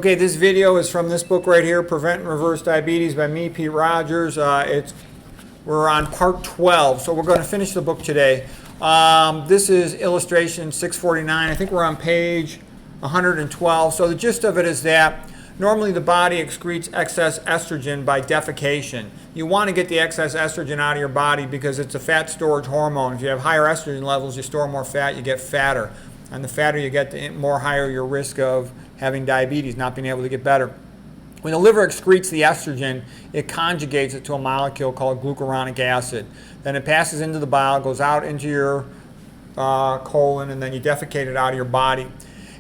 Okay, this video is from this book right here, Prevent and Reverse Diabetes by me, Pete Rogers. We're on part 12, so we're going to finish the book today. This is illustration 649. I think we're on page 112. So the gist of it is that normally the body excretes excess estrogen by defecation. You want to get the excess estrogen out of your body because it's a fat storage hormone. If you have higher estrogen levels, you store more fat, you get fatter. And the fatter you get, the more higher your risk of having diabetes, not being able to get better. When the liver excretes the estrogen, it conjugates it to a molecule called glucuronic acid. Then it passes into the bile, goes out into your colon, and then you defecate it out of your body.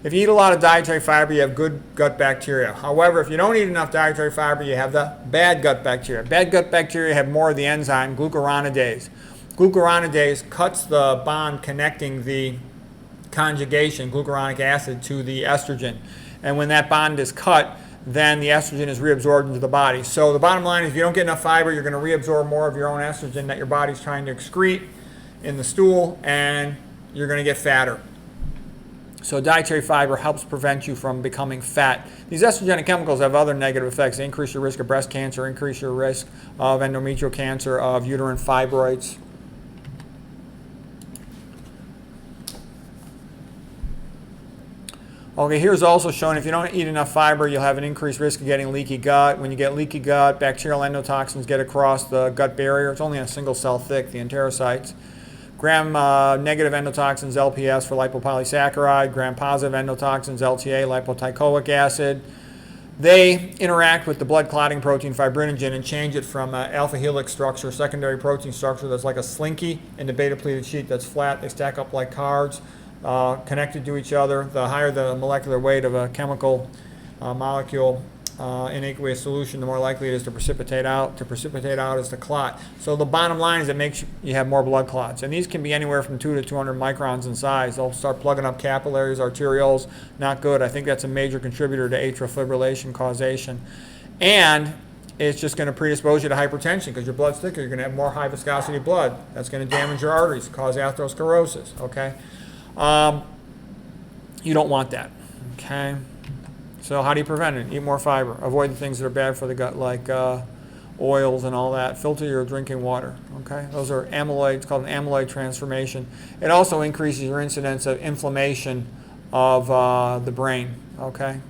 If you eat a lot of dietary fiber, you have good gut bacteria. However, if you don't eat enough dietary fiber, you have the bad gut bacteria. Bad gut bacteria have more of the enzyme glucuronidase. Glucuronidase cuts the bond connecting the conjugation, glucuronic acid, to the estrogen. And when that bond is cut, then the estrogen is reabsorbed into the body. So the bottom line is if you don't get enough fiber, you're going to reabsorb more of your own estrogen that your body's trying to excrete in the stool, and you're going to get fatter. So dietary fiber helps prevent you from becoming fat. These estrogenic chemicals have other negative effects. They increase your risk of breast cancer, increase your risk of endometrial cancer, of uterine fibroids. Okay, here's also shown if you don't eat enough fiber, you'll have an increased risk of getting leaky gut. When you get leaky gut, bacterial endotoxins get across the gut barrier. It's only a single cell thick, the enterocytes. Gram-negative endotoxins, LPS for lipopolysaccharide. Gram-positive endotoxins, LTA, lipoteichoic acid. They interact with the blood clotting protein fibrinogen and change it from an alpha helix structure, secondary protein structure that's like a slinky, into beta-pleated sheet that's flat. They stack up like cards. Connected to each other. The higher the molecular weight of a chemical molecule in aqueous solution, the more likely it is to precipitate out. To precipitate out is to clot. So the bottom line is it makes you have more blood clots. And these can be anywhere from 2 to 200 microns in size. They'll start plugging up capillaries, arterioles. Not good. I think that's a major contributor to atrial fibrillation causation. And it's just going to predispose you to hypertension because your blood's thicker. You're going to have more high viscosity blood. That's going to damage your arteries, cause atherosclerosis. Okay. You don't want that, okay? So how do you prevent it? Eat more fiber. Avoid the things that are bad for the gut, like oils and all that. Filter your drinking water, okay? Those are amyloid. It's called an amyloid transformation. It also increases your incidence of inflammation of the brain, okay?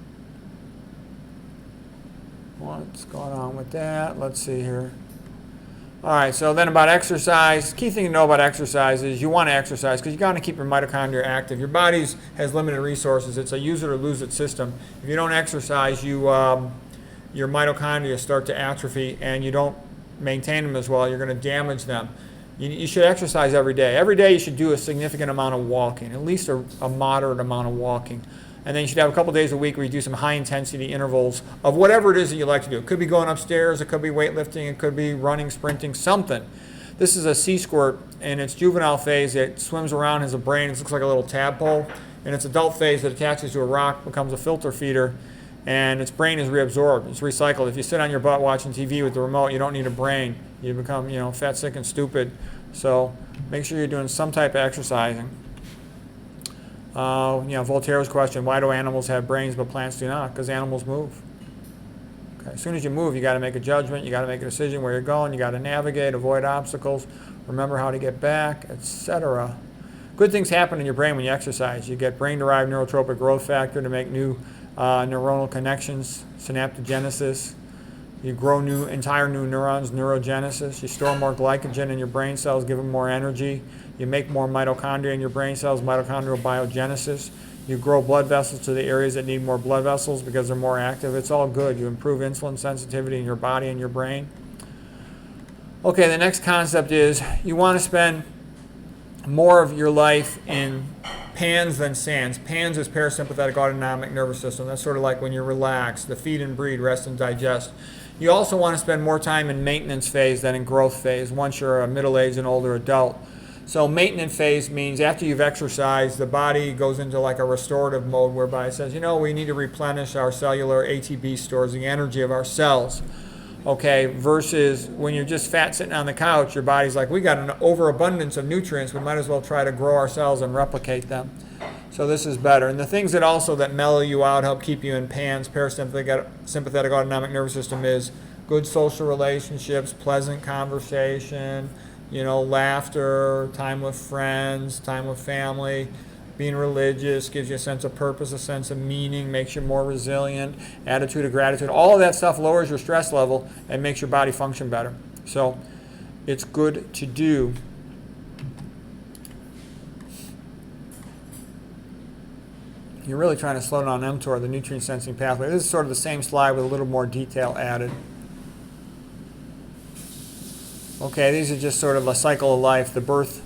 What's going on with that? Let's see here. All right, so then about exercise. Key thing to know about exercise is you want to exercise because you got to keep your mitochondria active. Your body has limited resources. It's a use it or lose it system. If you don't exercise, your mitochondria start to atrophy and you don't maintain them as well. You're going to damage them. You should exercise every day. Every day you should do a significant amount of walking, at least a moderate amount of walking. And then you should have a couple days a week where you do some high-intensity intervals of whatever it is that you like to do. It could be going upstairs, it could be weightlifting, it could be running, sprinting, something. This is a sea squirt in its juvenile phase. It swims around, has a brain. It looks like a little tadpole. In its adult phase, it attaches to a rock, becomes a filter feeder, and its brain is reabsorbed. It's recycled. If you sit on your butt watching TV with the remote, you don't need a brain. You become, fat, sick, and stupid. So make sure you're doing some type of exercising. Voltaire's question, why do animals have brains but plants do not? Because animals move. Okay. As soon as you move, you got to make a judgment, you got to make a decision where you're going, you got to navigate, avoid obstacles, remember how to get back, etc. Good things happen in your brain when you exercise. You get brain-derived neurotropic growth factor to make new neuronal connections, synaptogenesis. You grow entire new neurons, neurogenesis. You store more glycogen in your brain cells, give them more energy. You make more mitochondria in your brain cells, mitochondrial biogenesis. You grow blood vessels to the areas that need more blood vessels because they're more active. It's all good. You improve insulin sensitivity in your body and your brain. Okay, the next concept is you want to spend more of your life in PANS than SANS. PANS is parasympathetic autonomic nervous system. That's sort of like when you're relaxed, the feed and breathe, rest and digest. You also want to spend more time in maintenance phase than in growth phase once you're a middle-aged and older adult. So maintenance phase means after you've exercised, the body goes into like a restorative mode whereby it says, we need to replenish our cellular ATP stores, the energy of our cells. Okay, versus when you're just fat sitting on the couch, your body's like, we got an overabundance of nutrients, we might as well try to grow our cells and replicate them. So So this is better. And the things that also that mellow you out, help keep you in PANS, parasympathetic sympathetic autonomic nervous system, is good social relationships, pleasant conversation, laughter, time with friends, time with family. Being religious gives you a sense of purpose, a sense of meaning, makes you more resilient, attitude of gratitude. All of that stuff lowers your stress level and makes your body function better. So it's good to do. You're really trying to slow down mTOR, the nutrient sensing pathway. This is sort of the same slide with a little more detail added. Okay, these are just sort of a cycle of life, the birth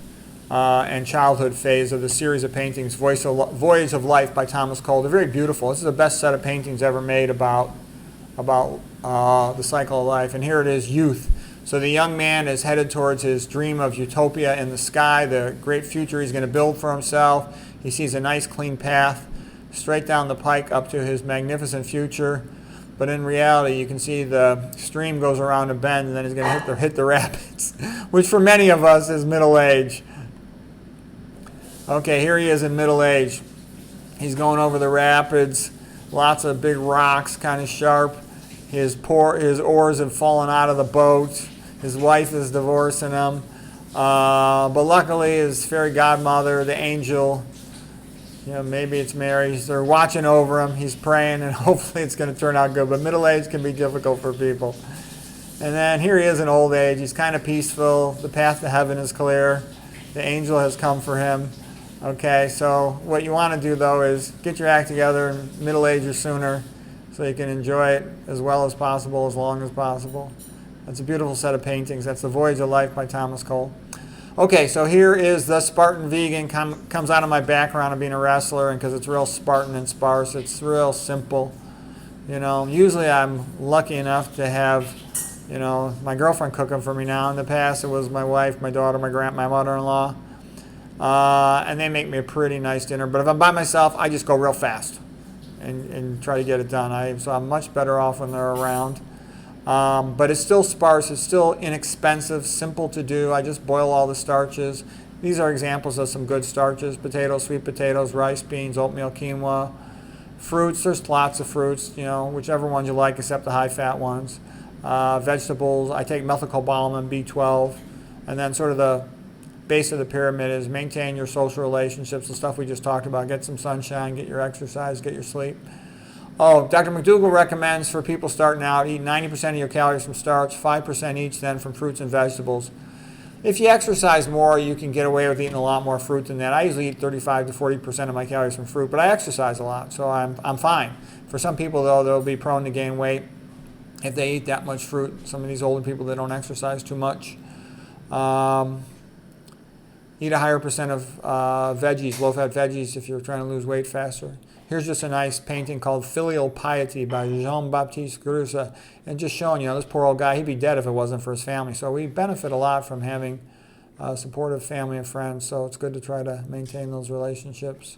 and childhood phase of the series of paintings, Voyage of Life by Thomas Cole. They're very beautiful. This is the best set of paintings ever made about the cycle of life. And here it is, youth. So the young man is headed towards his dream of utopia in the sky, the great future he's going to build for himself. He sees a nice clean path straight down the pike up to his magnificent future. But in reality, you can see the stream goes around a bend and then he's going to hit the rapids, which for many of us is middle age. Okay, here he is in middle age. He's going over the rapids, lots of big rocks, kind of sharp. His oars have fallen out of the boat. His wife is divorcing him. But luckily, his fairy godmother, the angel, maybe it's Mary, they're watching over him. He's praying, and hopefully it's going to turn out good. But middle age can be difficult for people. And then here he is in old age. He's kind of peaceful. The path to heaven is clear. The angel has come for him. Okay, so what you want to do, though, is get your act together in middle age or sooner so you can enjoy it as well as possible, as long as possible. That's a beautiful set of paintings. That's The Voyage of Life by Thomas Cole. Okay, so here is the Spartan Vegan. Comes out of my background of being a wrestler, and because it's real Spartan and sparse, it's real simple. Usually I'm lucky enough to have, my girlfriend cooking for me now. In the past, it was my wife, my daughter, my mother-in-law. And they make me a pretty nice dinner. But if I'm by myself, I just go real fast and try to get it done. So I'm much better off when they're around. But it's still sparse. It's still inexpensive, simple to do. I just boil all the starches. These are examples of some good starches: potatoes, sweet potatoes, rice, beans, oatmeal, quinoa. Fruits, there's lots of fruits, whichever ones you like except the high-fat ones. Vegetables, I take methylcobalamin, B12. And then sort of the base of the pyramid is maintain your social relationships, the stuff we just talked about. Get some sunshine, get your exercise, get your sleep. Oh, Dr. McDougall recommends for people starting out, eat 90% of your calories from starch, 5% each then from fruits and vegetables. If you exercise more, you can get away with eating a lot more fruit than that. I usually eat 35 to 40% of my calories from fruit, but I exercise a lot, so I'm fine. For some people, though, they'll be prone to gain weight if they eat that much fruit. Some of these older people that don't exercise too much. Eat a higher percent of veggies, low-fat veggies, if you're trying to lose weight faster. Here's just a nice painting called Filial Piety by Jean-Baptiste Greuze. And just showing, this poor old guy, he'd be dead if it wasn't for his family. So we benefit a lot from having a supportive family and friends. So it's good to try to maintain those relationships.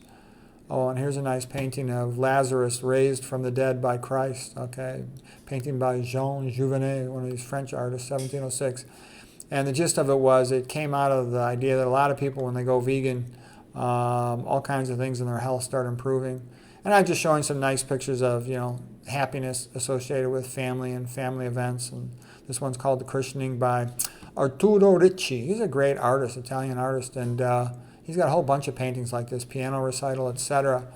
Oh, and here's a nice painting of Lazarus raised from the dead by Christ. Okay, painting by Jean Jouvenet, one of these French artists, 1706. And the gist of it was, it came out of the idea that a lot of people, when they go vegan, all kinds of things in their health start improving. And I'm just showing some nice pictures of, happiness associated with family and family events. And this one's called The Christening by Arturo Ricci. He's a great artist, Italian artist, and he's got a whole bunch of paintings like this, piano recital, etc.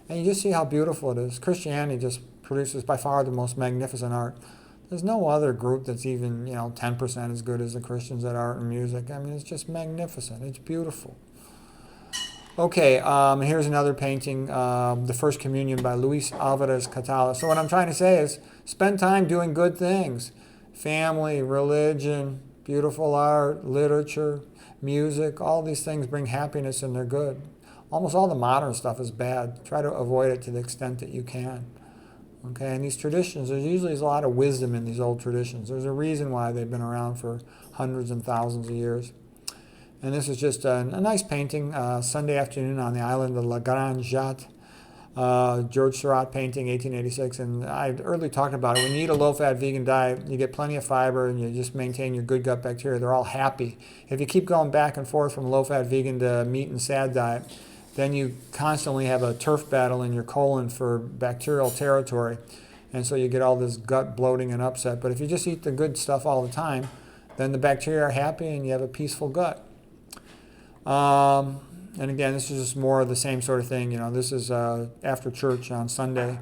And you just see how beautiful it is. Christianity just produces by far the most magnificent art. There's no other group that's even, 10% as good as the Christians at art and music. I mean, it's just magnificent. It's beautiful. Okay, here's another painting, The First Communion by Luis Alvarez Catala. So what I'm trying to say is, spend time doing good things. Family, religion, beautiful art, literature, music, all these things bring happiness and they're good. Almost all the modern stuff is bad. Try to avoid it to the extent that you can. Okay, and these traditions, there's usually a lot of wisdom in these old traditions. There's a reason why they've been around for hundreds and thousands of years. And this is just a nice painting, Sunday afternoon on the island of La Grande Jatte. George Seurat painting, 1886. And I earlier talked about it. When you eat a low-fat vegan diet, you get plenty of fiber and you just maintain your good gut bacteria. They're all happy. If you keep going back and forth from low-fat vegan to meat and sad diet, then you constantly have a turf battle in your colon for bacterial territory. And so you get all this gut bloating and upset. But if you just eat the good stuff all the time, then the bacteria are happy and you have a peaceful gut. And again, this is just more of the same sort of thing. This is after church on Sunday.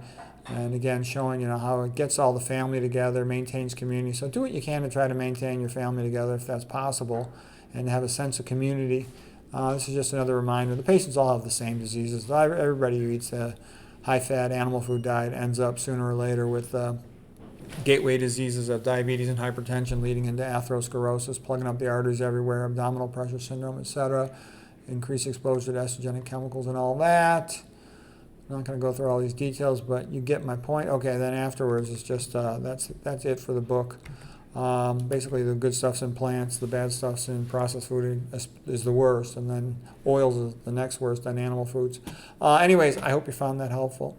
And again, showing, how it gets all the family together, maintains community. So do what you can to try to maintain your family together if that's possible and have a sense of community. This is just another reminder. The patients all have the same diseases. Everybody who eats a high-fat animal food diet ends up sooner or later with gateway diseases of diabetes and hypertension leading into atherosclerosis, plugging up the arteries everywhere, abdominal pressure syndrome, etc., increased exposure to estrogenic chemicals and all that. I'm not going to go through all these details, but you get my point. Okay, then afterwards, it's just that's it for the book. Basically, the good stuff's in plants, the bad stuff's in processed food is the worst, and then oils is the next worst, then animal foods. Anyways, I hope you found that helpful.